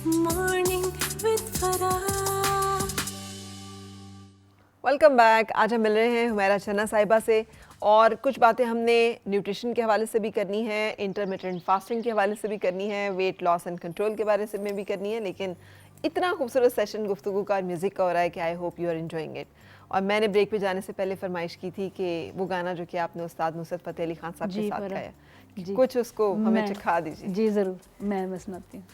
Morning with Farah. Welcome back. आज हम मिल रहे हैं हुमैरा चन्ना साहिबा से और कुछ बातें हमने न्यूट्रिशन के हवाले से भी करनी है, इंटरमिटेंट फास्टिंग के हवाले से भी करनी है, वेट लॉस एंड कंट्रोल के बारे से में भी करनी है। लेकिन इतना खूबसूरत सेशन गुफ्तगू का और म्यूज़िक का हो रहा है कि I hope you are enjoying it. और मैंने ब्रेक पे जाने से पहले फरमाइश की थी कि वो गाना जो कि आपने उस्ताद नुसरत फ़तेह अली खान साहब के साथ गाया, कुछ उसको हमें चखा दीजिए। जी ज़रूर, मैं सुनाती हूँ।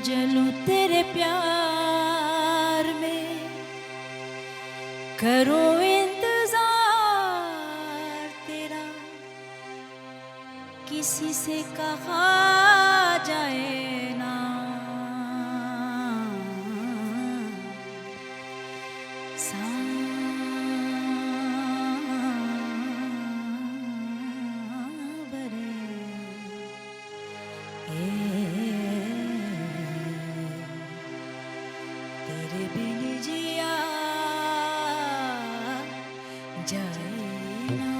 जलूं तेरे प्यार में, करूं इंतजार तेरा, किसी से कहा जाए ना, तेरे बिन जिया जाए ना।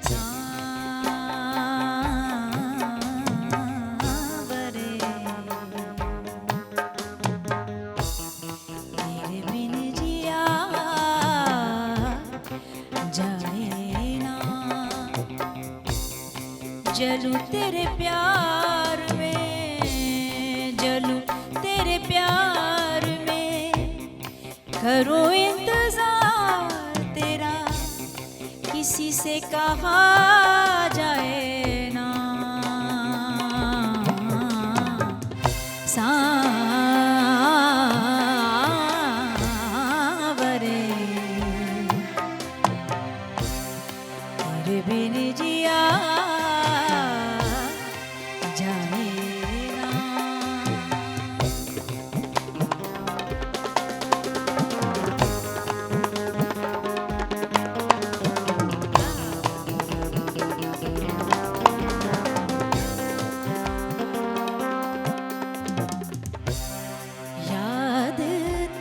सांवरे तेरे बिन जिया जाए ना। जलूं तेरे प्यार में, जलूं तेरे प्यार में, करूं इंतजार तेरा, किसी से कहा जाए ना। सांवरे तेरे बिन जिया जाए ना। याद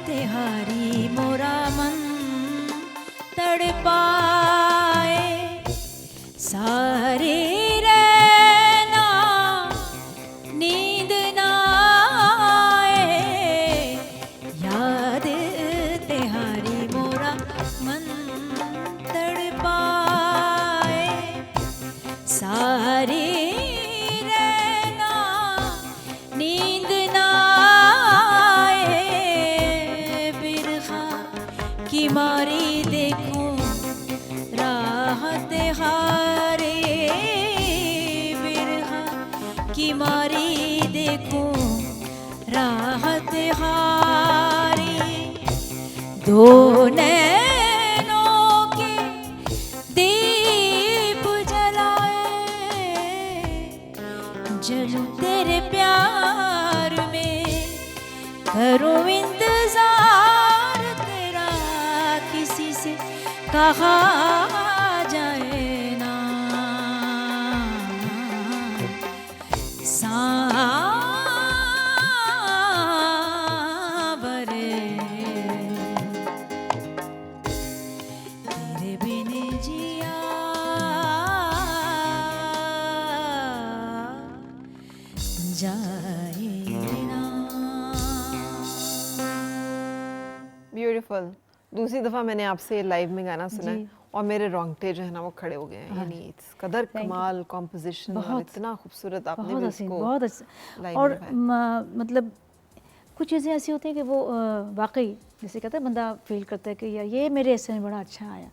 तिहारी मोरा मन तड़पाए, सारे रहना नींद ना आए। याद तिहारी मोरा मन तड़पाए, सारे रहना नींद ना आए। बिरखा की मारी देखूं राहत हारे, बिरखा की मारी देखूं राहत हारी। दो नैनों के दीप जलाए, जलूं तेरे प्यार में, करूं इंतजार तेरा, किसी से कहा जाए ना। सांवरे तेरे बिन जिया जाए ना। ब्यूटीफुल। दूसरी दफ़ा मैंने आपसे लाइव में गाना सुना है और मेरे रोंगटे जो है ना वो खड़े हो गए हैं। यानी इस कदर कमाल कॉम्पोजिशन और इतना खूबसूरत आपने भी इसको बहुत अच्छा। लाइव और में मतलब कुछ चीज़ें ऐसी होती हैं कि वो वाकई जैसे कहते हैं बंदा फील करता है कि यार ये मेरे ऐसे में बड़ा अच्छा आया,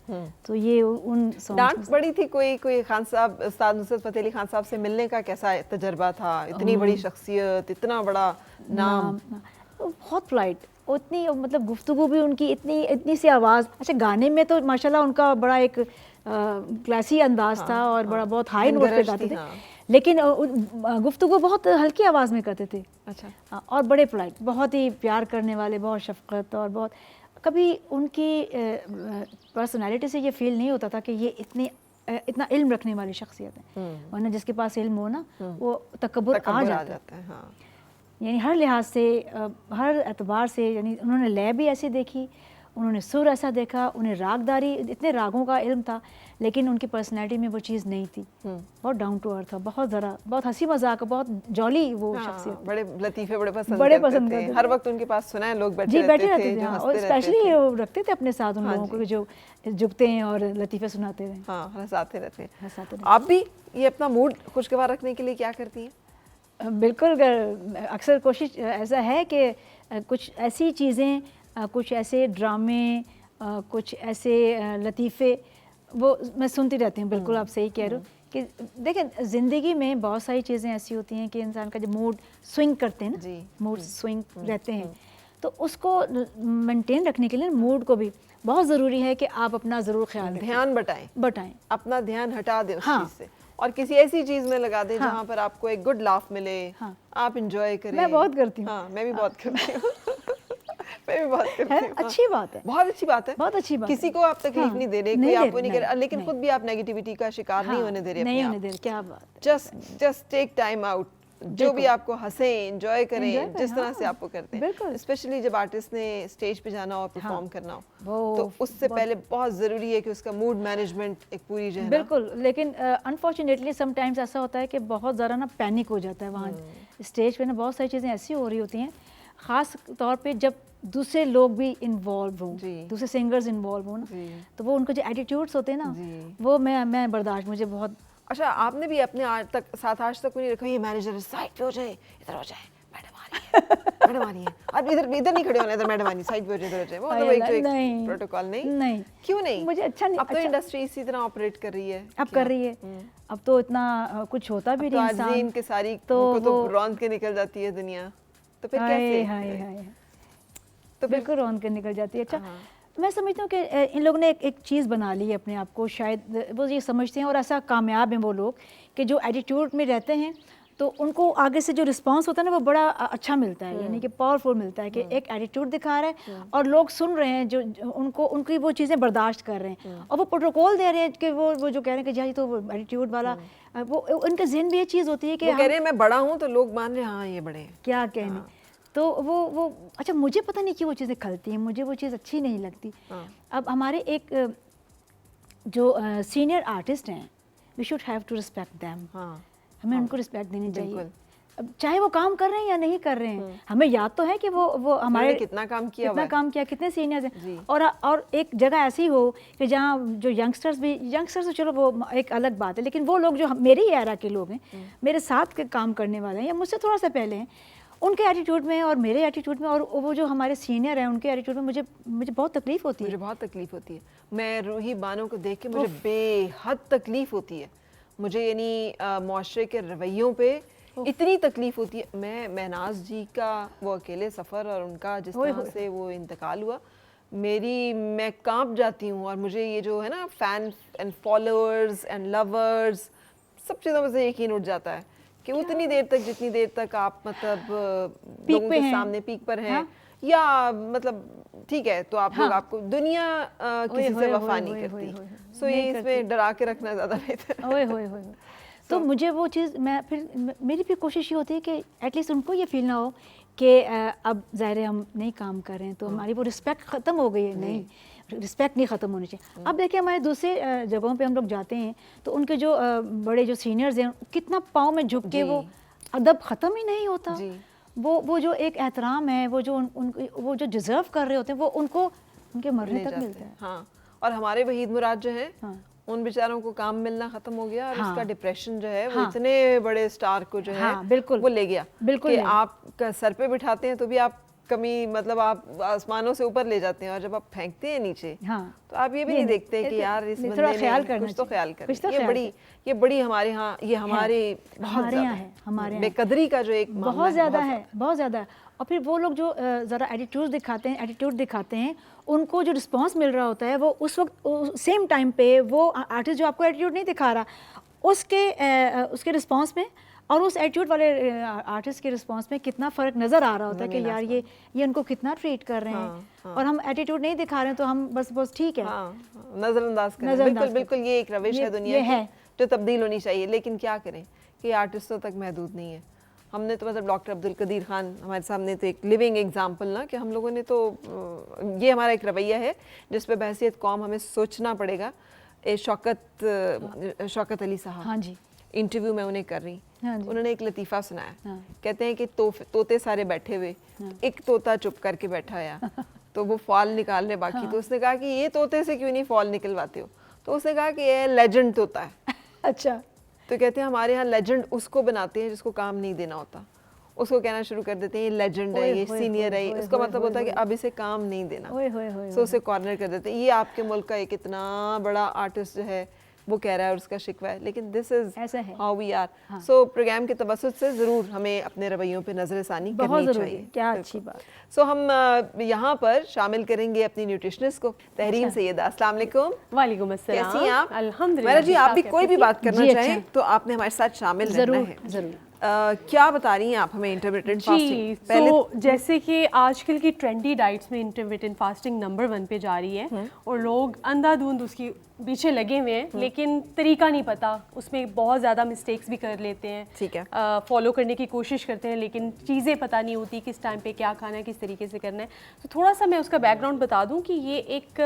तो ये उन डांट पड़ी थी। कोई खान साहब, उस्ताद नुसरत फ़तेह अली खान साहब से मिलने का कैसा तजर्बा था? इतनी बड़ी शख्सियत, इतना बड़ा नाम, बहुत पोलाइट, उतनी मतलब गुफ्तगू भी उनकी इतनी सी आवाज़। अच्छा, गाने में तो माशाल्लाह उनका बड़ा एक क्लासी अंदाज था और बड़ा बहुत हाई नोट पे गाते थे, लेकिन गुफ्तगू बहुत हल्की आवाज़ में करते थे। अच्छा। और बड़े पोलाइट, बहुत ही प्यार करने वाले, बहुत शफकत, और बहुत कभी उनकी पर्सनालिटी से ये फील नहीं होता था कि ये इतना इल्म रखने वाली शख्सियत है। वरना जिसके पास इल्म हो ना वो तकब्बुर आ जाता है। यानी हर लिहाज से हर एतबार से, यानी उन्होंने लय भी ऐसी देखी, उन्होंने सुर ऐसा देखा, उन्हें रागदारी, इतने रागों का इल्म था, लेकिन उनकी पर्सनैलिटी में वो चीज़ नहीं थी। बहुत डाउन टू अर्थ था, बहुत ज़रा, बहुत हंसी मजाक, बहुत जॉली वो शख्सियत। बड़े लतीफ़े बड़े पसंद करते थे। हर वक्त उनके पास सुना है लोग बैठे रहते थे। हाँ, और स्पेशली वो रखते थे अपने साथ उन लोगों को जो झुकते हैं और लतीफ़े सुनाते हैं। हाँ, हंसाते रहते हैं। आप भी ये अपना मूड खुशगवार रखने के लिए क्या करती हैं? बिल्कुल, अक्सर कोशिश ऐसा है कि कुछ ऐसी चीज़ें, कुछ ऐसे ड्रामे, कुछ ऐसे लतीफ़े वो मैं सुनती रहती हूँ। बिल्कुल आप सही कह रहे हो कि देखें, ज़िंदगी में बहुत सारी चीज़ें ऐसी होती हैं कि इंसान का जब मूड स्विंग करते हैं ना, मूड स्विंग रहते हैं, तो उसको मेंटेन रखने के लिए मूड को भी बहुत ज़रूरी है कि आप अपना ज़रूर ख्याल रखें, ध्यान बटाएं, अपना ध्यान हटा दें उस चीज़ से और किसी ऐसी चीज़ में लगा दें जहाँ पर आपको एक गुड लाफ मिले, आप इंजॉय करें। मैं बहुत करती हूँ। हाँ, मैं भी बहुत करती हूँ। मैं भी बहुत करती हूँ। अच्छी बात है, बहुत अच्छी बात है, बहुत अच्छी बात। किसी को आप तकलीफ नहीं दे रहे, कोई आपको नहीं कर रहा, लेकिन खुद भी आप नेगेटिविटी का शिकार नहीं होने दे रहे। नहीं होने दे रहे, क्या बात। जस्ट टेक टाइम आउट, जो भी आपको हंसे, एंजॉय करें, जिस तरह से आपको करते हैं। स्पेशली जब आर्टिस्ट ने स्टेज पे जाना हो, परफॉर्म करना हो, तो उससे पहले बहुत ज़रूरी है कि उसका मूड मैनेजमेंट एक पूरी जो है। बिल्कुल, लेकिन अनफॉर्चुनेटली समटाइम्स ऐसा होता है कि बहुत ज़्यादा ना पैनिक हो जाता है वहाँ स्टेज पे ना। बहुत सारी चीज़ें ऐसी हो रही होती हैं, ख़ास तौर पे जब दूसरे लोग भी इन्वॉल्व हों, दूसरे सिंगर्स इन्वॉल्व हों ना, तो वो उनको जो एटीट्यूड्स होते हैं ना, वो मैं बर्दाश्त, मुझे बहुत। अच्छा, आपने भी अपने आज तक नहीं रखा ये मैनेजर साइड पे हो जाए, इधर हो जाए, मैडम आ रही है, अब इधर नहीं खड़े होना, इधर मैडम आ रही, साइड पे हो जाए, इधर हो जाए, वो तो एक प्रोटोकॉल नहीं। क्यों नहीं? मुझे अच्छा नहीं। अब तो इंडस्ट्री इसी तरह ऑपरेट कर रही है। अब कर रही है, अब तो इतना कुछ होता भी नहीं, इंसान के सारी तो रौंद के निकल जाती है दुनिया, तो फिर कैसे? तो बिल्कुल रौंद के निकल जाती है। अच्छा, मैं समझती हूँ कि इन लोगों ने एक चीज़ बना ली है अपने आप को, शायद वो ये समझते हैं और ऐसा कामयाब हैं वो लोग कि जो एटीट्यूड में रहते हैं तो उनको आगे से जो रिस्पांस होता है ना वो बड़ा अच्छा मिलता है, यानी कि पावरफुल मिलता है कि एक एटीट्यूड दिखा रहा है और लोग सुन रहे हैं, जो उनको उनकी वो चीज़ें बर्दाश्त कर रहे हैं और वो प्रोटोकॉल दे रहे हैं कि वो जो कह रहे हैं कि जी तो एटीट्यूड वाला, वो उनके जहन भी ये चीज़ होती है कि कह रहे हैं मैं बड़ा हूँ तो लोग मान रहे हैं हाँ ये बड़े हैं, क्या कहने। तो वो अच्छा, मुझे पता नहीं क्यों वो चीज़ें खलती हैं, मुझे वो चीज़ अच्छी नहीं लगती। अब हमारे एक जो सीनियर आर्टिस्ट हैं, we should have to respect them, हमें उनको रिस्पेक्ट देनी चाहिए, अब चाहे वो काम कर रहे हैं या नहीं कर रहे हैं। हमें याद तो है कि वो हमारे कितना काम किया, कितने सीनियर्स हैं, और एक जगह ऐसी हो कि जहाँ जो यंगस्टर्स तो चलो वो एक अलग बात है, लेकिन वो लोग जो मेरी एरा के लोग हैं, मेरे साथ के काम करने वाले हैं या मुझसे थोड़ा सा पहले हैं, उनके एटीट्यूड में और मेरे एटीट्यूड में और वो जो हमारे सीनियर हैं उनके एटीट्यूड में मुझे बहुत तकलीफ होती है। मुझे बहुत तकलीफ होती है। मैं रूही बानो को देख के मुझे बेहद तकलीफ होती है। मुझे यानी मुआशरे के रवैयों पे इतनी तकलीफ होती है। मैं महनाज जी का वो अकेले सफ़र और उनका जिस तरह से वो इंतकाल हुआ, मैं कांप जाती हूँ। और मुझे ये जो है ना fan and followers and lovers, सब चीज़ों में से यकीन उठ जाता है कि उतनी देर तक जितनी देर तक आप मतलब लोगों के सामने पीक पर हैं, या मतलब ठीक है तो आप लोग, आपको दुनिया किसी से वफा नहीं करती, सो ये इसमें डरा के रखना ज़्यादा बेहतर है। तो मुझे वो चीज़, मैं फिर मेरी भी कोशिश ये होती है कि एटलीस्ट उनको ये फील ना हो कि अब ज़ाहिर हम नहीं काम कर रहे हैं तो हमारी वो रिस्पेक्ट ख़त्म हो गई है। नहीं, रिस्पेक्ट नहीं ख़त्म होनी चाहिए। अब देखिए हमारे दूसरे जगहों पे हम लोग जाते हैं तो उनके जो बड़े जो सीनियर्स हैं, कितना पाँव में झुक के वो अदब ख़त्म ही नहीं होता। वो जो एक एहतराम है, वो जो डिज़र्व कर रहे होते हैं, वो उनको उनके मरने तक मिलता है। हाँ, और हमारे वहीद मुराद जो है, उन बेचारों को काम मिलना खत्म हो गया और उसका डिप्रेशन जो है वो इतने बड़े स्टार को जो है बिल्कुल वो ले गया। बिल्कुल कि आप सर पे बिठाते हैं तो भी आप कमी, मतलब आप आसमानों से ऊपर ले जाते हैं, और जब आप फेंकते हैं नीचे तो आप ये भी नहीं देखते कि यार इस बंदे ने कुछ तो ख्याल करें। ये बड़ी हमारे यहाँ, ये हमारे बहुत ज़्यादा है, हमारे बेकदरी का जो एक बहुत ज़्यादा है, बहुत ज़्यादा। और फिर वो लोग जो ज़रा एटीट्यूड दिखाते हैं, उनको जो रिस्पांस मिल रहा होता है वो उस वक्त सेम टाइम पे वो आर्टिस्ट जो आपको एटीट्यूड नहीं दिखा रहा, उसके रिस्पांस में और उस एटीट्यूड वाले आर्टिस्ट के रिस्पांस में कितना फ़र्क नज़र आ रहा होता है कि यार ये उनको कितना ट्रीट कर रहे हैं। और हम एटीट्यूड नहीं दिखा रहे हैं तो हम बस ठीक है, नज़रअंदाज कर रहे हैं। बिल्कुल ये एक रविश है दुनिया की जो तब्दील होनी चाहिए, लेकिन क्या करें कि आर्टिस्टों तक महदूद नहीं है। हमने तो मतलब डॉक्टर अब्दुल कदीर खान हमारे सामने तो एक लिविंग एग्जांपल ना, कि हम लोगों ने तो ये हमारा एक रवैया है जिस पे बहसियत कौम हमें सोचना पड़ेगा। शौकत अली साहब, हाँ जी, इंटरव्यू में उन्हें कर रही, हाँ जी, उन्होंने एक लतीफ़ा सुनाया। हाँ। कहते हैं कि तोते सारे बैठे हुए, एक तोता चुप करके बैठा है तो वो फॉल निकाल रहे बाकी। तो उसने कहा कि ये तोते से क्यों नहीं फॉल निकलवाते हो? तो उसने कहा कि ये लेजेंड तोता है। अच्छा, तो कहते हैं हमारे यहाँ लेजेंड उसको बनाते हैं जिसको काम नहीं देना होता, उसको कहना शुरू कर देते हैं ये लेजेंड है, ये सीनियर है, उसका मतलब होता है कि अब इसे काम नहीं देना, सो उसे कॉर्नर कर देते हैं। ये आपके मुल्क का एक इतना बड़ा आर्टिस्ट जो है वो कह रहा है और उसका शिकवा है, लेकिन this is how we are. So program के तवसुत से ज़रूर हमें अपने रवैयों पे नज़रसानी करनी चाहिए। क्या अच्छी बात। सो हम यहाँ पर शामिल करेंगे अपनी न्यूट्रिशनिस्ट को, तहरीन सैयदा। अस्सलाम वालेकुम। वालेकुम अस्सलाम। कैसी हैं आप? अल्हम्दुलिल्लाह। मेरा जी, आप भी कोई भी बात करना जी, चाहें अच्छा। तो आपने हमारे साथ शामिल रहना है। जरूर। क्या बता रही हैं आप हमें इंटरमिटेंट फास्टिंग? पहले जैसे कि आजकल की ट्रेंडी डाइट्स में इंटरमिटेंट फास्टिंग नंबर 1 पे जा रही है और लोग अंधाधुंध उसकी पीछे लगे हुए हैं, लेकिन तरीका नहीं पता, उसमें बहुत ज़्यादा मिस्टेक्स भी कर लेते हैं। ठीक है। फॉलो करने की कोशिश करते हैं लेकिन चीज़ें पता नहीं होती किस टाइम पे क्या खाना है, किस तरीके से करना है। तो थोड़ा सा मैं उसका बैकग्राउंड बता दूं कि ये एक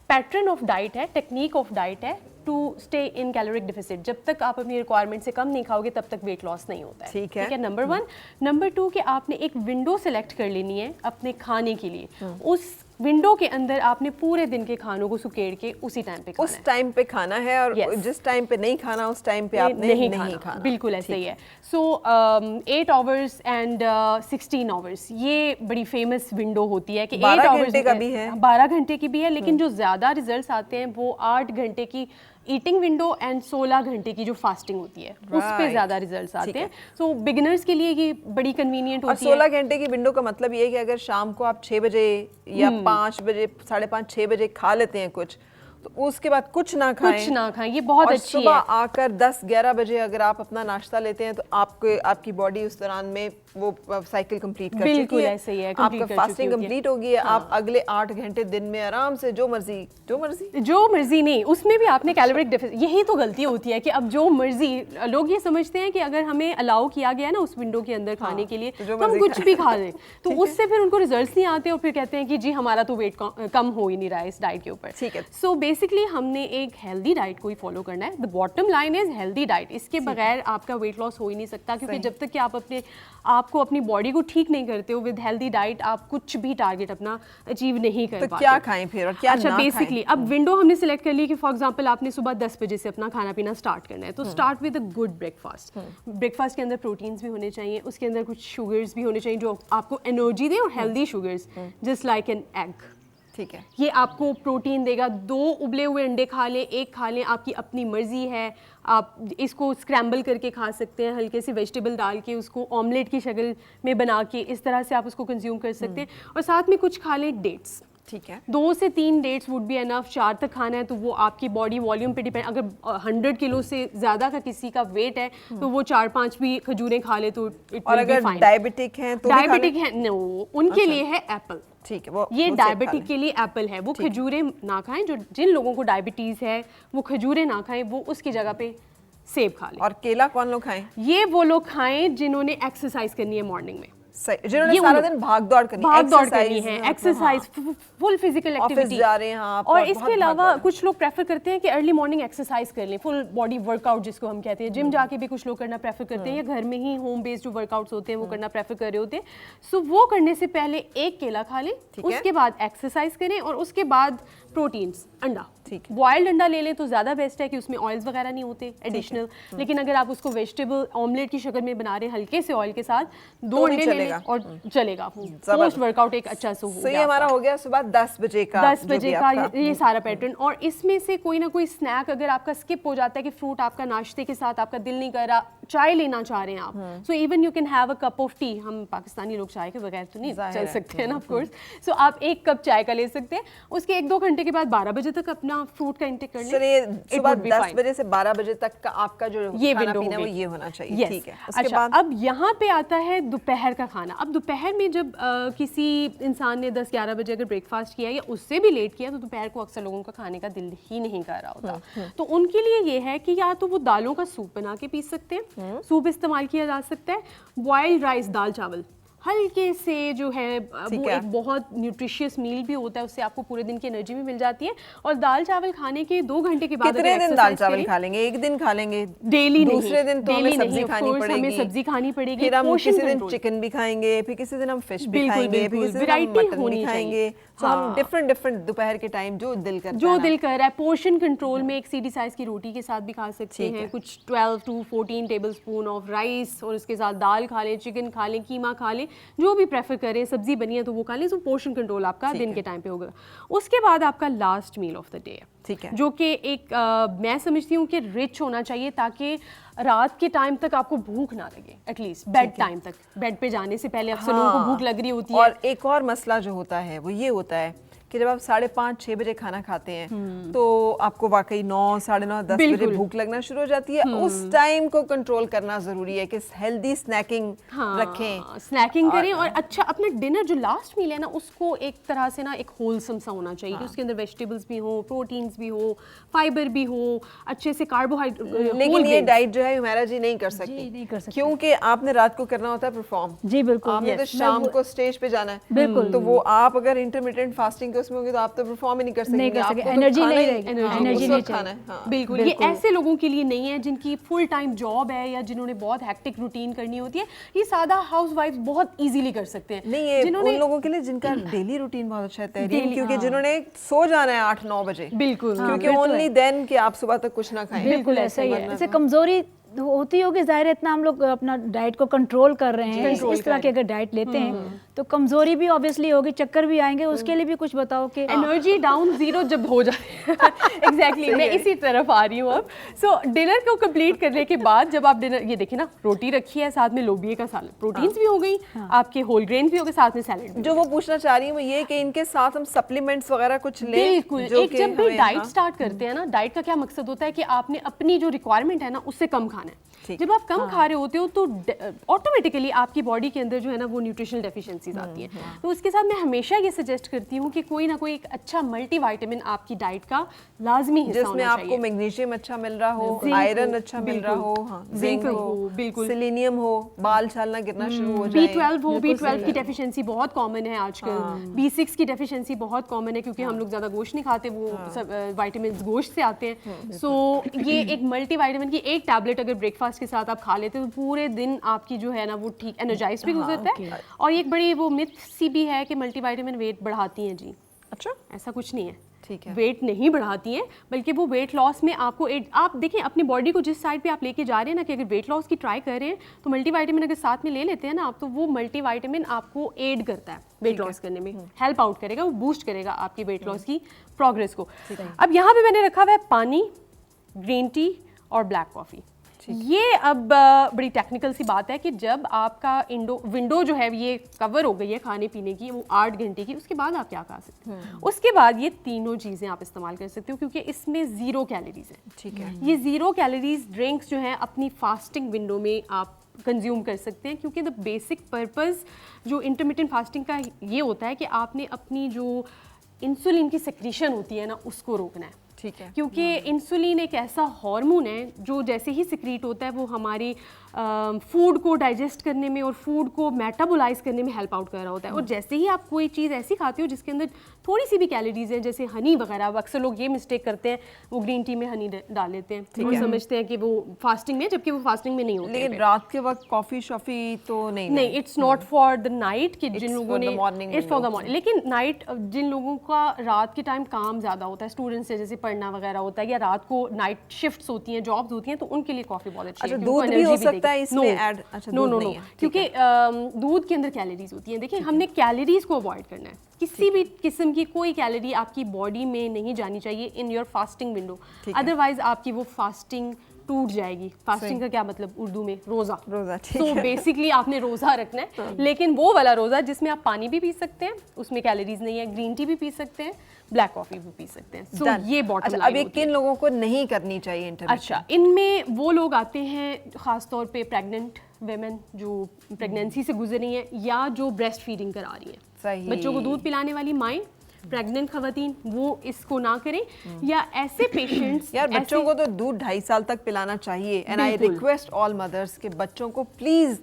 पैटर्न ऑफ डाइट है, टेक्निक ऑफ डाइट है to stay in caloric deficit. जब तक आप अपनी रिक्वायरमेंट से कम नहीं खाओगे तब तक वेट लॉस नहीं होता है। ठीक है। नंबर 1। नंबर 2 कि आपने एक विंडो सेलेक्ट कर लेनी है अपने खाने के लिए। उस विंडो के अंदर आपने पूरे दिन के खानों को सुकेड़ के उसी टाइम पे खाना है। उस टाइम पे खाना है और जिस टाइम पे नहीं खाना उस टाइम पे आपने नहीं खाना। बिल्कुल ऐसा ही है। सो 8 आवर्स एंड 16 आवर्स ये बड़ी फेमस विंडो होती है कि 8 आवर्स का भी है, 12 घंटे की भी है, लेकिन जो ज़्यादा रिजल्ट्स आते हैं वो 8 घंटे की ईटिंग विंडो एंड 16 घंटे की जो फास्टिंग होती है उस पे ज़्यादा रिजल्ट्स आते हैं। सो बिगिनर्स के लिए ये बड़ी कन्वीनियंट होती है। 16 घंटे की विंडो का मतलब ये है कि अगर शाम को आप 6 बजे या 5 बजे, 5:30, 6 बजे खा लेते हैं कुछ, तो उसके बाद कुछ ना खाएं, ये बहुत अच्छी है। सुबह आकर 10-11 बजे अगर आप अपना नाश्ता लेते हैं तो आपकी बॉडी उस दौरान में वो साइकिल कंप्लीट कर चुकी है, ऐसे ही है, आपका फास्टिंग कंप्लीट हो गई है। आप अगले 8 घंटे दिन में आराम से जो मर्जी नहीं, उसमें भी आपने कैलोरिक डेफिसिट। यही तो गलती होती है कि अब जो मर्जी, लोग ये समझते हैं कि अगर हमें अलाउ किया गया ना उस विंडो के अंदर खाने के लिए तो हम कुछ भी खा लें, तो उससे फिर उनको रिजल्ट्स नहीं आते और फिर कहते हैं कि जी हमारा तो वेट कम हो ही नहीं रहा है इस डाइट के ऊपर। ठीक है। सो बेसिकली हमने एक हेल्दी डाइट को ही फॉलो करना है। The bottom line is healthy diet. इसके बगैर आपका वेट लॉस हो ही नहीं सकता, क्योंकि जब तक कि आप आपको अपनी बॉडी को ठीक नहीं करते हो विद हेल्दी डाइट, आप कुछ भी टारगेट अपना अचीव नहीं कर पाते। तो क्या खाएं फिर और क्या अच्छा, बेसिकली अब विंडो हमने सिलेक्ट कर ली कि फॉर एग्जांपल आपने सुबह 10 बजे से अपना खाना पीना स्टार्ट करना है, तो start with a good breakfast. Breakfast के अंदर प्रोटीन्स भी होने चाहिए, उसके अंदर कुछ शुगर्स भी होने चाहिए जो आपको एनर्जी दे, और healthy sugars just like an egg. ठीक है। ये आपको प्रोटीन देगा। 2 उबले हुए अंडे खा लें, 1 खा लें, आपकी अपनी मर्जी है। आप इसको स्क्रैम्बल करके खा सकते हैं, हल्के से वेजिटेबल डाल के उसको ऑमलेट की शक्ल में बना के, इस तरह से आप उसको कंज्यूम कर सकते हैं। और साथ में कुछ खा लें डेट्स। ठीक है। 2 से 3 डेट्स वुड बी एनफ। 4 तक खाना है तो वो आपकी बॉडी वॉल्यूम पे डिपेंड। अगर 100 किलो से ज़्यादा का किसी का वेट है तो वो 4-5 भी खजूरें खा ले तो इट और अगर डायबिटिक हैं तो नो, उनके लिए है एप्पल। ठीक है, वो ये डायबिटिक के लिए एप्पल है। वो खजूरें ना खाएं, जो जिन लोगों को डायबिटीज़ है वो खजूरें ना खाएं, वो उसकी जगह पे सेब खा लें। और केला कौन लोग खाएं? ये वो लोग खाएं जिन्होंने एक्सरसाइज करनी है मॉर्निंग में, जिन्होंने सारा दिन भाग दौड़ करनी है, एक्सरसाइज, फुल फिजिकल एक्टिविटी जा रहे हैं आप। और इसके अलावा कुछ लोग प्रेफर करते हैं कि अर्ली मॉर्निंग एक्सरसाइज कर लें, फुल बॉडी वर्कआउट जिसको हम कहते हैं। जिम जाके भी कुछ लोग करना प्रेफर करते हैं, या घर में ही होम बेस्ड जो वर्कआउट्स होते हैं वो करना प्रेफर कर रहे होते हैं। सो वो करने से पहले 1 केला खा लें, उसके बाद एक्सरसाइज करें, और उसके बाद प्रोटीन्स, अंडा। बॉइल्ड अंडा ले लें तो ज़्यादा बेस्ट है कि उसमें ऑयल्स वगैरह नहीं होते एडिशनल। लेकिन अगर आप उसको वेजिटेबल ऑमलेट की शक्ल में बना रहे हैं हल्के से ऑयल के साथ, 2 अंडे ले लें और चलेगा। पोस्ट वर्कआउट एक अच्छा सा हो गया। ये हमारा हो गया सुबह 10 बजे का ये सारा पैटर्न। और इसमें से कोई ना कोई स्नैक अगर आपका स्किप हो जाता है कि फ्रूट आपका नाश्ते के साथ आपका दिल नहीं कर रहा, चाय लेना चाह रहे हैं आप, so even you can have a cup of T. हम पाकिस्तानी लोग चाय के बगैर तो नहीं चल सकते हैं ना, ऑफ कोर्स। सो आप 1 कप चाय का ले सकते हैं। उसके 1-2 घंटे के बाद 12 बजे तक अपना फ्रूट का इंटेक कर लें। सुबह 10 बजे से 12 बजे तक का आपका जो ये खाना पीना वो ये होना चाहिए। ठीक है। उसके बाद अब यहाँ पे आता है दोपहर का खाना। अब दोपहर में जब किसी इंसान ने 10-11 बजे अगर ब्रेकफास्ट किया या उससे भी लेट किया, तो दोपहर को अक्सर लोगों का खाने का दिल ही नहीं कर रहा होता। तो उनके लिए ये है कि या तो वो दालों का सूप बना के पी सकते हैं, सूप इस्तेमाल किया जा सकता है, बॉइल्ड राइस दाल चावल हल्के से जो है वो एक बहुत न्यूट्रिशियस मील भी होता है, उससे आपको पूरे दिन की एनर्जी भी मिल जाती है। और दाल चावल खाने के 2 घंटे के बाद कितने दिन दाल चावल खा लेंगे? एक दिन खा लेंगे, डेली नहीं, दूसरे दिन तो हमें सब्जी खानी पड़ेगी, हमें सब्जी खानी पड़ेगी, फिर हम किसी दिन चिकन भी खाएंगे, फिर किसी दिन हम फिश भी खाएंगे, फिर किसी दिन हम मटन भी खाएंगे। तो हम डिफरेंट दोपहर के टाइम जो दिल कर रहा है। पोर्शन कंट्रोल में एक सीडी साइज की रोटी के साथ भी खा सकते हैं, कुछ 12 to 14 टेबलस्पून ऑफ राइस, और उसके साथ दाल खा लें, चिकन खा लें, कीमा खा लें, जो भी प्रेफर करें, सब्जी बनी है तो वो खा लें। तो पोर्शन कंट्रोल आपका दिन के टाइम पे होगा। उसके बाद आपका last meal of the day है, ठीक है, जो कि एक मैं समझती हूँ कि रिच होना चाहिए, ताकि रात के टाइम तक आपको भूख ना लगे, एटलीस्ट बेड टाइम तक, बेड पे जाने से पहले अक्सर लोगों को भूख लग रही होती है। और एक और मसला जो होता है वो ये होता है कि जब आप 5:30-6 बजे खाना खाते हैं तो आपको वाकई 9, 9:30, 10 बजे भूख लगना शुरू हो जाती है। उस टाइम को कंट्रोल करना जरूरी है कि हेल्दी स्नैकिंग रखें, स्नैकिंग करें, और अच्छा अपना डिनर जो लास्ट मील है ना उसको एक तरह से ना एक होलसम सा होना चाहिए, कि उसके अंदर वेजिटेबल्स भी हो, प्रोटीन्स भी हो, फाइबर भी हो, अच्छे से कार्बोहाइड्रेट। लेकिन ये डाइट जो है हुमैरा जी नहीं कर सकती, क्योंकि आपने रात को करना होता है परफॉर्म। जी बिल्कुल, आपने तो शाम को स्टेज पे जाना है, बिल्कुल। तो वो आप अगर इंटरमिटेंट फास्टिंग उसमें होगी तो आप तो परफॉर्म ही नहीं कर सकेंगे, एनर्जी नहीं रहेगी, एनर्जी नहीं खाना है। हाँ। बिल्कुल, ये ऐसे लोगों के लिए नहीं है जिनकी फुल टाइम जॉब है या जिन्होंने बहुत हेक्टिक रूटीन करनी होती है। ये सादा हाउसवाइफ बहुत इजीली कर सकते हैं। नहीं, ये उन लोगों के लिए जिनका डेली रूटीन बहुत अच्छा है, तहरीर, क्योंकि जिन्होंने सो जाना है 8-9 बजे, बिल्कुल, क्योंकि ओनली देन कि आप सुबह तक कुछ ना खाएं। बिल्कुल ऐसा ही है। ऐसे कमजोरी होती होगी, जाहिर है इतना हम लोग अपना डाइट को कंट्रोल कर रहे हैं, इस तरह की अगर डाइट लेते हैं तो कमजोरी भी ऑब्वियसली होगी, चक्कर भी आएंगे, उसके लिए भी कुछ बताओ कि एनर्जी डाउन 0 जब हो जाए। एग्जैक्टली, मैं इसी तरफ आ रही हूँ अब। सो डिनर को कंप्लीट करने के बाद जब आप डिनर, ये देखिए ना, रोटी रखी है, साथ में लोबिया का सालन, प्रोटीन्स भी हो गई, आपके होल ग्रेन्स भी हो गए, साथ में सैलेड। जो वो पूछना चाह रही हूँ वो ये कि इनके साथ हम सप्लीमेंट्स वगैरह कुछ लें। बिल्कुल, एक जब भी डाइट स्टार्ट करते हैं ना, डाइट का क्या मकसद होता है कि आपने अपनी जो रिक्वायरमेंट है ना उससे कम खाना है। जब आप कम खा रहे होते हो तो ऑटोमेटिकली आपकी बॉडी के अंदर जो है ना वो न्यूट्रिशनल डेफिशिएंसीज आती हैं। तो उसके साथ मैं हमेशा ये सजेस्ट करती हूँ कि कोई ना कोई एक अच्छा मल्टीविटामिन आपकी डाइट का लाजमी हिस्सा होना चाहिए, जिसमें आपको मैग्नीशियम अच्छा मिल रहा हो, आयरन अच्छा मिल रहा हो, जिंक हो, बिल्कुल, सेलेनियम हो, बाल छालना गिरना शुरू हो जाए, B12 हो, B12 की डेफिशिएंसी बहुत कॉमन है आजकल, B6 की डेफिशिएंसी बहुत कॉमन है, क्योंकि हम लोग ज्यादा गोश्त नहीं खाते, वो सब विटामिन गोश्त से आते हैं। सो ये एक मल्टीविटामिन की एक टैबलेट अगर ब्रेकफास्ट के साथ आप खा लेते हो, पूरे दिन आपकी जो है ना वो ठीक एनर्जाइज भी गुजरता है। और एक बड़ी वो मिथ सी भी है कि मल्टीविटामिन वेट बढ़ाती हैं जी। अच्छा, ऐसा कुछ नहीं है, ठीक है, वेट नहीं बढ़ाती हैं, बल्कि वो वेट लॉस में आपको आप देखें अपनी बॉडी को जिस साइड पे आप लेके जा रहे हैं ना, कि अगर वेट लॉस की ट्राई कर रहे हैं तो मल्टीविटामिन अगर साथ में ले लेते हैं ना आप, तो वो मल्टीविटामिन आपको एड करता है वेट लॉस करने में, हेल्प आउट करेगा, वो बूस्ट करेगा आपकी वेट लॉस की प्रोग्रेस को। अब यहाँ पे मैंने रखा हुआ है पानी, ग्रीन टी और ब्लैक कॉफ़ी। ये अब बड़ी टेक्निकल सी बात है कि जब आपका विंडो जो है ये कवर हो गई है खाने पीने की, वो 8 घंटे की, उसके बाद आप क्या खा सकते हैं? उसके बाद ये तीनों चीज़ें आप इस्तेमाल कर सकते हो, क्योंकि इसमें 0 कैलोरीज है। ठीक है, ये 0 कैलोरीज ड्रिंक्स जो हैं अपनी फास्टिंग विंडो में आप कंज्यूम कर सकते हैं, क्योंकि द बेसिक पर्पस जो इंटरमिटेंट फास्टिंग का ये होता है कि आपने अपनी जो इंसुलिन की सेक्रीशन होती है ना उसको रोकना है। ठीक है, क्योंकि इंसुलिन एक ऐसा हार्मोन है जो जैसे ही सिक्रीट होता है वो हमारी फूड को डाइजेस्ट करने में और फूड को मेटाबोलाइज करने में हेल्प आउट कर रहा होता है। और जैसे ही आप कोई चीज़ ऐसी खाते हो जिसके अंदर थोड़ी सी भी कैलोरीज हैं, जैसे हनी वगैरह, अक्सर लोग ये मिस्टेक करते हैं, वो ग्रीन टी में हनी डाल लेते हैं और समझते हैं कि वो फास्टिंग में, जबकि वो फास्टिंग में नहीं होते। लेकिन रात के वक्त कॉफी शॉफी तो नहीं, it's not for the night, कि जिन लोगों ने इट्स फॉर द मॉर्निंग। लेकिन नाइट जिन लोगों का रात के टाइम काम ज़्यादा होता है, स्टूडेंट्स से जैसे पढ़ना वगैरह होता है, या रात को नाइट शिफ्ट्स होती हैं, जॉब्स होती हैं, तो उनके लिए कॉफी बहुत अच्छी है। दूध भी हो सकता है इसमें ऐड? अच्छा, नो, क्योंकि दूध के अंदर कैलोरीज होती हैं। देखिए, हमने कैलोरीज को अवॉइड करना है, किसी भी किस्म की कोई कैलोरी आपकी बॉडी में नहीं जानी चाहिए in your fasting window, otherwise आपकी वो फास्टिंग टूट जाएगी। फास्टिंग का क्या मतलब उर्दू में? रोजा। तो बेसिकली आपने रोजा रखना है, लेकिन वो वाला रोजा जिसमें आप पानी भी पी सकते हैं, उसमें कैलोरीज नहीं है, ग्रीन टी भी पी सकते हैं, ब्लैक कॉफी भी पी सकते हैं। सो ये बॉटम लाइन। अब ये किन लोगों को नहीं करनी चाहिए इंटरमिटेंट? अच्छा, इनमें वो लोग आते हैं खास तौर पे प्रेग्नेंट वेमेन जो प्रेगनेंसी से गुजर रही हैं, या जो ब्रेस्ट फीडिंग करा रही हैं, बच्चों को दूध पिलाने वाली माएँ, प्रेग्नेंट खवातीन वो इसको ना करें, या ऐसे पेशेंट्स यार बच्चों को तो दूध 2.5 साल तक पिलाना चाहिए and I request all mothers के बच्चों को प्लीज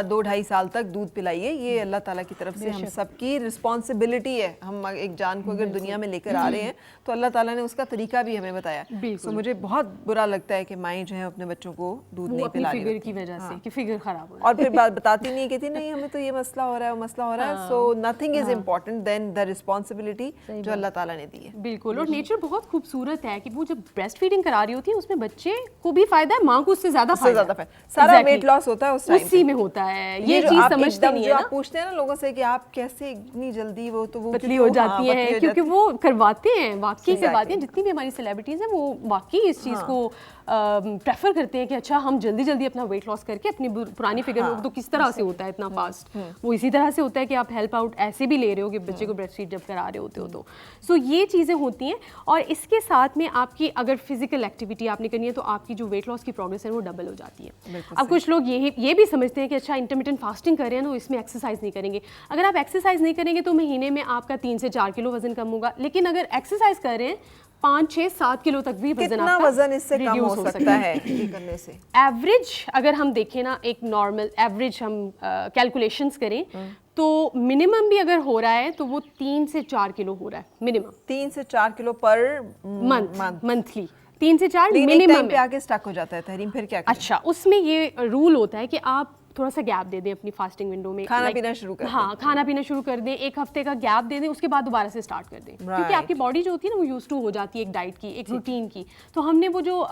2-2.5 साल तक दूध पिलाइए। ये अल्लाह ताला की तरफ से हम सबकी रिस्पॉन्सिबिलिटी है। हम एक जान को अगर दुनिया में लेकर आ रहे हैं तो अल्लाह ताला ने उसका तरीका भी हमें बताया। सो मुझे बहुत बुरा लगता है कि माएँ जो है अपने बच्चों को दूध नहीं पिला रही फिगर की वजह से कि फिगर खराब हो और फिर बात बताती नहीं, कहती नहीं हमें तो ये मसला हो रहा है, वो मसला हो रहा है। So nothing is important then the responsibility जो अल्लाह ताला ने दी है। बिल्कुल। और नेचर बहुत खूबसूरत है कि वो जब ब्रेस्ट फीडिंग करा रही होती है उसमें बच्चे को भी फायदा है, माँ को उससे ज्यादा फायदा, सारा वेट लॉस होता है उस टाइम उसी में होता है। ये चीज समझते नहीं है ना। आप पूछते हैं ना लोगों से कि आप कैसे इतनी जल्दी वो पतली हो जाती है, क्योंकि वो करवाते हैं, वाकई करवाते हैं। जितनी भी हमारी सेलिब्रिटीज हैं वो वाकई इस चीज को प्रेफर करते हैं कि अच्छा हम जल्दी जल्दी अपना वेट लॉस करके अपनी पुरानी फिगर में, तो किस तरह से होता है इतना फास्ट, वो इसी तरह से होता है कि आप हेल्प आउट ऐसे भी ले रहे हो कि बच्चे को ब्रेस्ट फीड जब करा रहे होते हो तो। सो ये चीज़ें होती हैं। और इसके साथ में आपकी अगर फिजिकल एक्टिविटी आपने करनी है तो आपकी जो वेट लॉस की प्रोग्रेस है वो डबल हो जाती है। अब कुछ लोग ये भी समझते हैं कि अच्छा इंटरमिटेंट फास्टिंग कर रहे हैं तो इसमें एक्सरसाइज नहीं करेंगे। अगर आप एक्सरसाइज नहीं करेंगे तो महीने में आपका 3 से 4 किलो वजन कम होगा, लेकिन अगर एक्सरसाइज कर रहे हैं 5, 6, 7 किलो तक भी वजन कितना वजन इससे कम हो सकता है ये करने से? एवरेज अगर हम देखें ना, एक नॉर्मल एवरेज हम कैलकुलेशंस करें तो मिनिमम भी अगर हो रहा है तो वो 3 से 4 किलो हो रहा है मिनिमम। 3 से 4 किलो पर मंथली 3 से 4 मिनिमम पे आके स्टक हो जाता है तहरीम, फिर क्या करें? अच्छा, उसमें ये रूल होता है कि आप थोड़ा सा गैप दे दें अपनी फास्टिंग विंडो में, खाना पीना शुरू कर दें। हाँ, खाना पीना शुरू कर दें, 1 हफ्ते का गैप दे दें, उसके बाद दोबारा से स्टार्ट कर दें, क्योंकि आपकी बॉडी जो होती है ना वो यूज टू हो जाती है एक डाइट की, एक रूटीन की। तो हमने वो जो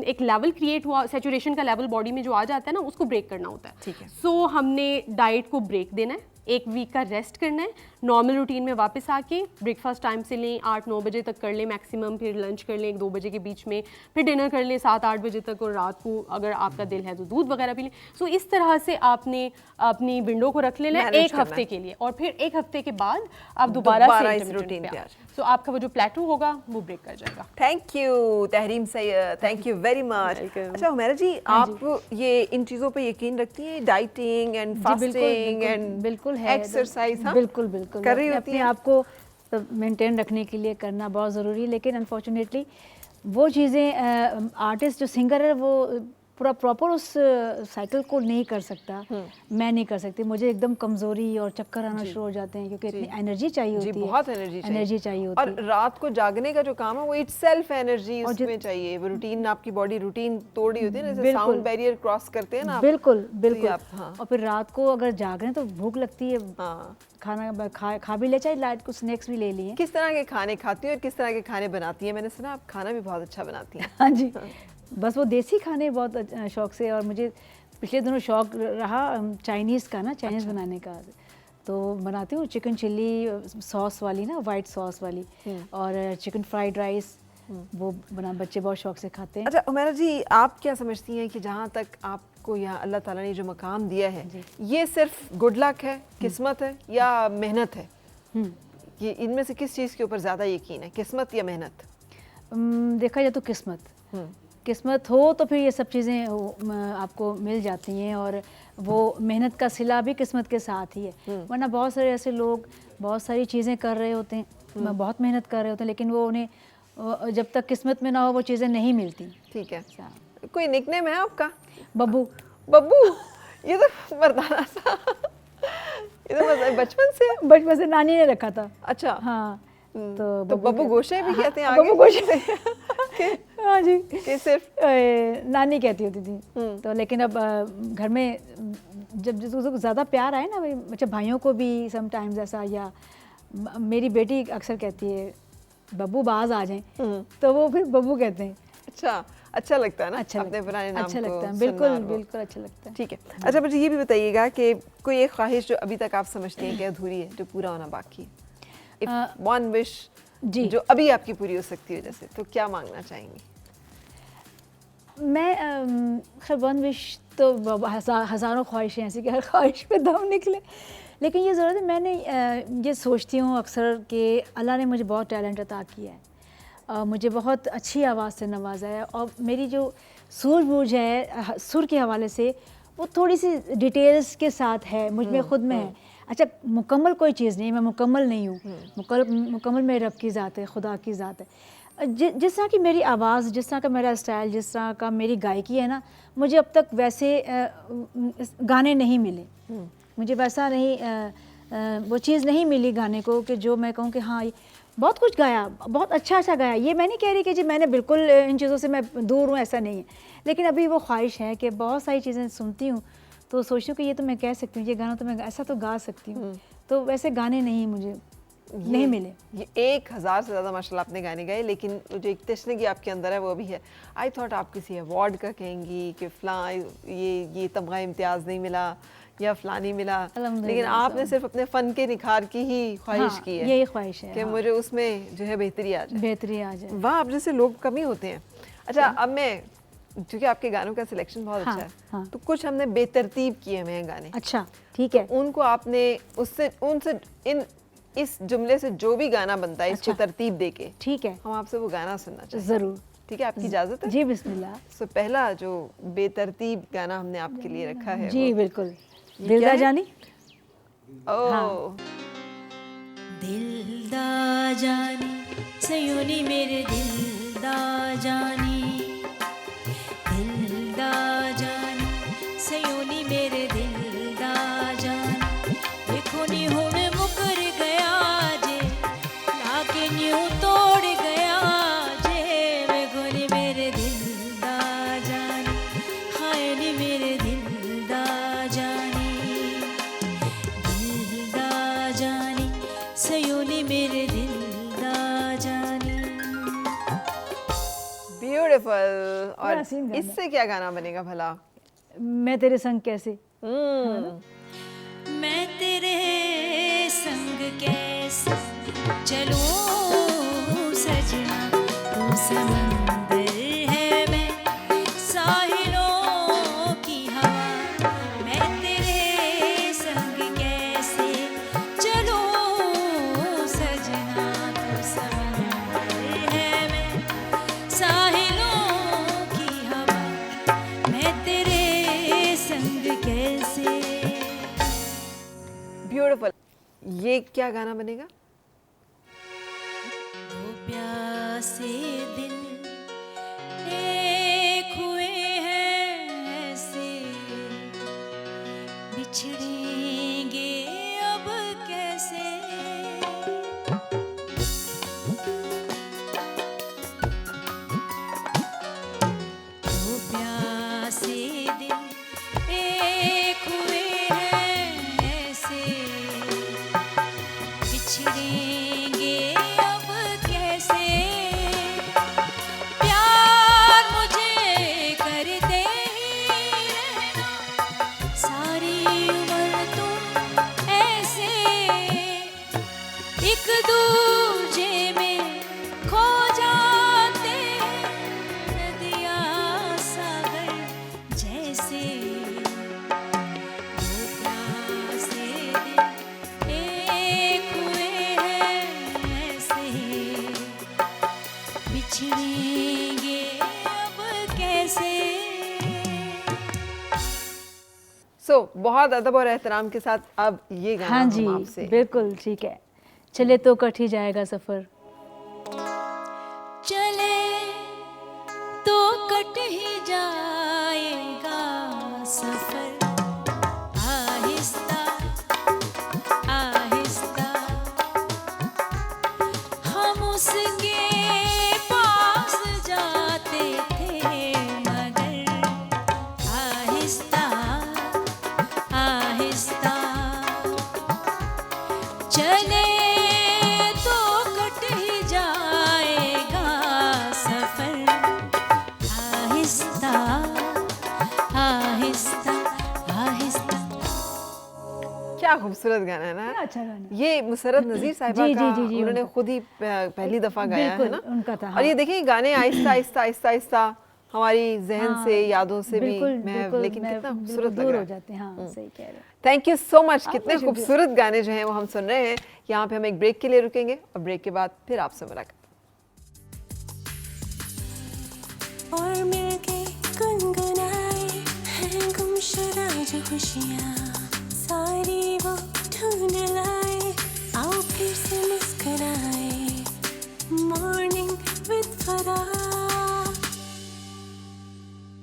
एक लेवल क्रिएट हुआ, सैचुरेशन का लेवल बॉडी में जो आ जाता है ना, उसको ब्रेक करना होता है। ठीक है। सो हमने डाइट को ब्रेक देना है, 1 वीक का रेस्ट करना है, नॉर्मल रूटीन में वापस आके ब्रेकफास्ट टाइम से लें, 8-9 बजे तक कर लें मैक्सिमम, फिर लंच कर लें 1-2 बजे के बीच में, फिर डिनर कर लें 7-8 बजे तक, और रात को अगर आपका दिल है तो दूध वगैरह पी लें। सो इस तरह से आपने अपनी विंडो को रख लेना है 1 हफ्ते के लिए, और फिर 1 हफ्ते के बाद आप दोबारा इस रूटीन पे आ जाए। सो आपका वो जो प्लेटू होगा वो ब्रेक कर जाएगा। Thank you Tahreem Syed, thank you very much. अच्छा हुमैरा जी, आप ये इन चीज़ों पे यकीन रखती हैं, डाइटिंग एंड फास्टिंग एंड बिल्कुल है, एक्सरसाइज? बिल्कुल बिल्कुल कर रही होती अपने हैं? आप को मेंटेन रखने के लिए करना बहुत ज़रूरी है, लेकिन अनफॉर्चुनेटली वो चीज़ें आर्टिस्ट जो सिंगर है वो पूरा प्रॉपर उस साइकिल को नहीं कर सकता। मैं नहीं कर सकती, मुझे एकदम कमज़ोरी और चक्कर आना शुरू हो जाते हैं, क्योंकि इतनी एनर्जी चाहिए होती है। बहुत एनर्जी चाहिए होती है। और रात को जागने का जो काम है वो इटसेल्फ एनर्जी उसमें चाहिए। वो रूटीन, आपकी बॉडी रूटीन तोड़ रही होती है ना, जैसे साउंड बैरियर क्रॉस करते हैं ना आप। बिल्कुल बिल्कुल। हाँ। और फिर रात को अगर जाग रहे हैं तो भूख लगती है, खाना खा भी ले, चाहे लाइट को स्नैक्स भी ले लिए। किस तरह के खाने खाती हैं और किस तरह के खाने बनाती हैं? मैंने सुना आप खाना भी बहुत अच्छा बनाती हैं। हाँ जी, बस वो देसी खाने बहुत शौक से, और मुझे पिछले दिनों शौक रहा चाइनीज़ का ना, चाइनीज़ बनाने का, तो बनाती हूँ चिकन चिल्ली सॉस वाली ना, वाइट सॉस वाली, और चिकन फ्राइड राइस, वो बना बच्चे बहुत शौक से खाते हैं। अच्छा उमैरा जी, आप क्या समझती हैं कि जहाँ तक आपको यहाँ अल्लाह ताला ने जो मकाम दिया है, ये सिर्फ गुड लक है, किस्मत है, या मेहनत है? ये इनमें से किस चीज़ के ऊपर ज़्यादा यकीन है, किस्मत या मेहनत? देखा जाए तो किस्मत हो तो फिर ये सब चीज़ें आपको मिल जाती हैं, और वो मेहनत का सिला भी किस्मत के साथ ही है। वरना बहुत सारे ऐसे लोग बहुत सारी चीज़ें कर रहे होते हैं, बहुत मेहनत कर रहे होते हैं, लेकिन वो उन्हें जब तक किस्मत में ना हो वो चीज़ें नहीं मिलती। ठीक है। कोई निकनेम है आपका? बब्बू। बब्बू, ये तो मर्दाना सा, ये तो बचपन से नानी ने रखा था। अच्छा। हाँ, तो बब्बू गोशे भी कहते हैं आगे? बब्बू गोशे हाँ जी, कि सिर्फ नानी कहती होती थी। तो लेकिन अब घर में जब ज़्यादा प्यार आए ना, अच्छा भाइयों को भी समटाइम्स ऐसा, या मेरी बेटी अक्सर कहती है बब्बू बाज आ जाएं, तो वो फिर बब्बू कहते हैं। अच्छा लगता है ना, अच्छा अपने पुराने नाम अच्छा को लगता है, बिल्कुल बिल्कुल अच्छा लगता है। ठीक है। अच्छा मुझे ये भी बताइएगा कि कोई एक ख्वाहिश जो अभी तक आप समझती हैं कि अधूरी है, जो पूरा होना बाकी है, वन विश जी, जो अभी आपकी पूरी हो सकती है, जैसे, तो क्या मांगना चाहेंगी? मैं खैर वन विश तो हज़ारों ख्वाहिशें ऐसी कि हर ख्वाहिश पे दम निकले, लेकिन ये ज़रूरत है, मैंने ये सोचती हूँ अक्सर कि अल्लाह ने मुझे बहुत टैलेंट अता किया है, मुझे बहुत अच्छी आवाज़ से नवाजा है, और मेरी जो सूझबूझ है सुर के हवाले से वो थोड़ी सी डिटेल्स के साथ है, मुझ में ख़ुद में है। अच्छा मुकम्मल कोई चीज़ नहीं, मैं मुकम्मल नहीं हूँ, मुकम्मल मेरे रब की ज़ात है, खुदा की ज़ात है। जिस तरह की मेरी आवाज़, जिस तरह का मेरा स्टाइल, जिस तरह का मेरी गायकी है ना, मुझे अब तक वैसे गाने नहीं मिले, मुझे वैसा नहीं वो चीज़ नहीं मिली गाने को कि जो मैं कहूँ कि हाँ बहुत कुछ गाया, बहुत अच्छा गाया। ये मैं नहीं कह रही कि जी मैंने बिल्कुल इन चीज़ों से मैं दूर हूँ, ऐसा नहीं है, लेकिन अभी वो ख्वाहिश है कि बहुत सारी चीज़ें सुनती हूँ तो सोचती हूँ कि ये तो मैं कह सकती हूँ, ये गाना तो मैं ऐसा तो गा सकती हूँ, तो वैसे गाने नहीं मुझे नहीं मिले। ये 1000 से ज़्यादा माशाल्लाह आपने गाने गाए, लेकिन जो एक तशनगी आपके अंदर है वो भी है। आई थॉट आप किसी अवार्ड का कहेंगी कि फ़लाँ ये तमगा इम्तियाज़ नहीं मिला या फ़लानी मिला, लेकिन आपने सिर्फ अपने फ़न के निखार की ही ख्वाहिश की है, यही ख्वाहिश है कि मुझे उसमें जो है बेहतरी आ जाए। वाह, आप जैसे लोग कम ही होते हैं। अच्छा, अब मैं, क्योंकि आपके गानों का सिलेक्शन बहुत अच्छा है, तो कुछ हमने बेतरतीब किए हैं गाने। अच्छा ठीक है, तो उनको आपने उनसे इस जुमले से जो भी गाना बनता है इसको तरतीब देके, ठीक है, हम आपसे वो गाना सुनना चाहेंगे। जरूर, ठीक है, आपकी इजाजत है? जी बिस्मिल्लाह। सो पहला जो बेतरतीब गाना हमने आपके लिए रखा है, जी बिल्कुल, दिलदा जानी। ओह दिलदा जानी सयोनी मेरे दिलदा जानी, दिलदा जानी सयोनी मेरे दिलदा जानी, देखो नी हुण मुकर गया जे लाके न्यू तोड़ गया जे, देखो नी मेरे दिलदा जानी, हाय नी मेरे दिलदा जानी, दिलदा जानी सयोनी मेरे दिलदा जानी। ब्यूटीफुल। और बड़ा सीन गाना। इससे क्या गाना बनेगा भला? मैं तेरे संग कैसे। मैं तेरे संग कैसे चलूं सजना, तू समंदर है मैं साहिलों की हवा, मैं तेरे संग कैसे चलूं सजना, तू समंदर है मैं साहिलों की हवा, मैं तेरे संग कैसे। ब्यूटीफुल। ये क्या गाना बनेगा? दो प्यासे दिल एक हुए हैं ऐसे, बिछड़ेंगे अब कैसे, दो प्यासे दिल एक हुए हैं ऐसे, बिछड़ेंगे अब कैसे, प्यार मुझे करते ही रहना सारी उम्र तुम ऐसे, एक दूजे में खो जाते नदिया सागर जैसे, दो प्यासे दिल एक हुए हैं ऐसे, बिछड़ेंगे अब कैसे। सो बहुत अदब और एहतराम के साथ अब ये गाना हाँ हम जी आपसे, बिल्कुल ठीक है, चले तो कट ही जाएगा सफ़र। चले तो कट ही जाएगा सफर, आहिस्ता आहिस्ता हम उसके पास जाते थे, मगर आहिस्ता आहिस्ता चले तो कट ही जाएगा सफर, आहिस्ता आहिस्ता आहिस्ता। क्या खूबसूरत गाना है ना? अच्छा गाना। ये मुसरत नज़ीर साहिबा जी, का जी, जी, उन्होंने उनका। खुद ही पहली दफ़ा गाया है बिल्कुल, ना? उनका था, और ये हाँ। देखिए गाने आहिस्ता आहिस्ता आहिस्ता आहिस्ता हमारी जहन हाँ, से, यादों से भी बिल्कुल, महव, बिल्कुल, लेकिन मैं कितना बिल्कुल खूबसूरत लग दूर रहा हो है। जाते हैं, हाँ सही कह रहे हैं। Thank you so much. आपका कितने शुक्रिया। खूबसूरत गाने जो हैं वो हम सुन रहे हैं। यहाँ पे हम एक ब्रेक के लिए रुकेंगे और ब्रेक के बाद फिर आपसे मुलाकात। और मिलके गुनगुनाए हैं गुमशुदा जो खुशियाँ, सारी वो ढूंढ लाए, आओ फिर से मुस्कुराए, मॉर्निंग विद फराह।